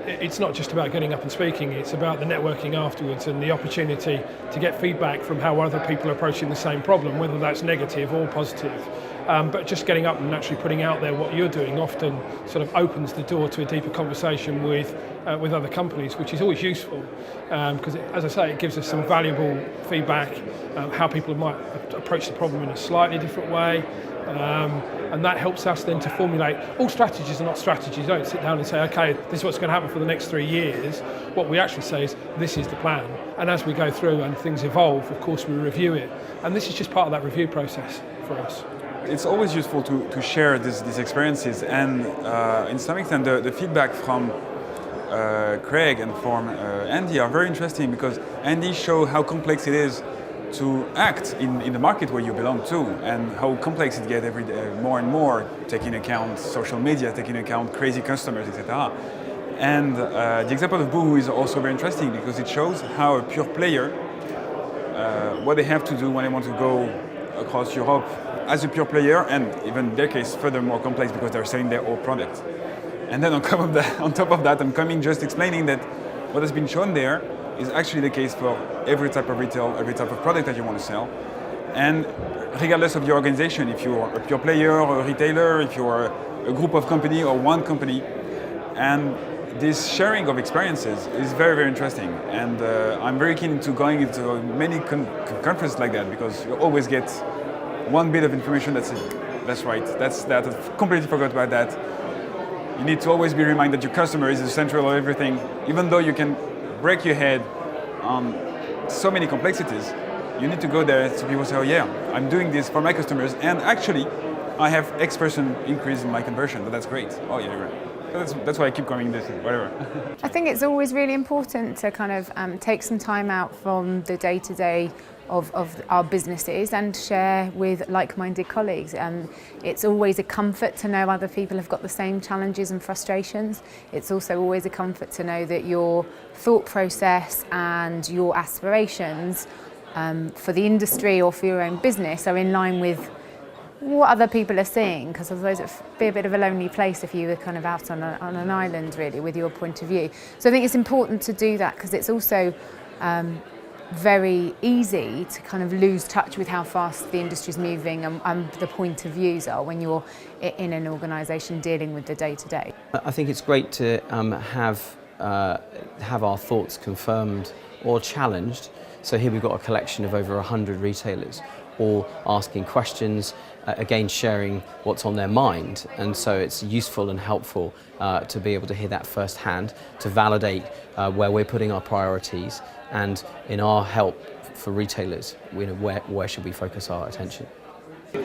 it's not just about getting up and speaking, it's about the networking afterwards and the opportunity to get feedback from how other people are approaching the same problem, whether that's negative or positive. But just getting up and actually putting out there what you're doing often sort of opens the door to a deeper conversation with other companies, which is always useful because, as I say, it gives us some valuable feedback, how people might approach the problem in a slightly different way. And that helps us then to formulate. All strategies are not strategies. You don't sit down and say, okay, this is what's going to happen for the next 3 years. What we actually say is, this is the plan. And as we go through and things evolve, of course, we review it. And this is just part of that review process for us. It's always useful to share these experiences, and in some extent the feedback from Craig and from Andy are very interesting, because Andy showed how complex it is to act in the market where you belong to, and how complex it gets every day, more and more, taking account social media, taking account crazy customers, etc. And the example of Boohoo is also very interesting, because it shows how a pure player, what they have to do when they want to go across Europe as a pure player, and even in their case further more complex because they're selling their own product. And then on top of that, I'm coming just explaining that what has been shown there is actually the case for every type of retail, every type of product that you want to sell. And regardless of your organization, if you're a pure player or a retailer, if you're a group of company or one company, and this sharing of experiences is very, very interesting. And I'm very keen to going into many conferences like that, because you always get one bit of information that's it. That's right, that's that. I completely forgot about that. You need to always be reminded that your customer is the central of everything. Even though you can break your head on so many complexities, you need to go there so people say, oh yeah, I'm doing this for my customers, and actually I have X% increase in my conversion, but that's great. Oh yeah, you're right. That's why I keep going this, whatever. I think it's always really important to kind of take some time out from the day-to-day of our businesses and share with like-minded colleagues. It's always a comfort to know other people have got the same challenges and frustrations. It's also always a comfort to know that your thought process and your aspirations for the industry or for your own business are in line with what other people are seeing, because otherwise it'd be a bit of a lonely place if you were kind of out on an island really with your point of view. So I think it's important to do that, because it's also very easy to kind of lose touch with how fast the industry's moving and the point of views are when you're in an organisation dealing with the day-to-day. I think it's great to have our thoughts confirmed or challenged. So here we've got a collection of over 100 retailers, all asking questions, again sharing what's on their mind, and so it's useful and helpful to be able to hear that firsthand, to validate where we're putting our priorities, and in our help for retailers, where should we focus our attention.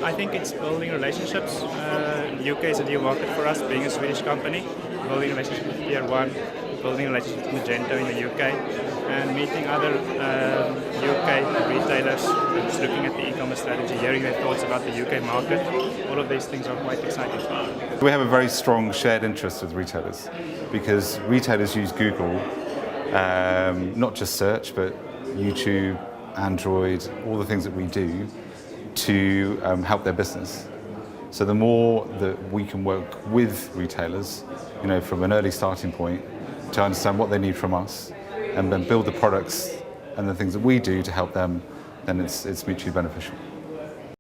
I think it's building relationships. UK is a new market for us, being a Swedish company, building relationships with Tier 1, building relationships with Magento in the UK, and meeting other UK retailers, just looking at the e-commerce strategy, hearing their thoughts about the UK market. All of these things are quite exciting. We have a very strong shared interest with retailers, because retailers use Google, not just search, but YouTube, Android, all the things that we do to help their business. So the more that we can work with retailers, from an early starting point, to understand what they need from us, and then build the products and the things that we do to help them, then it's mutually beneficial.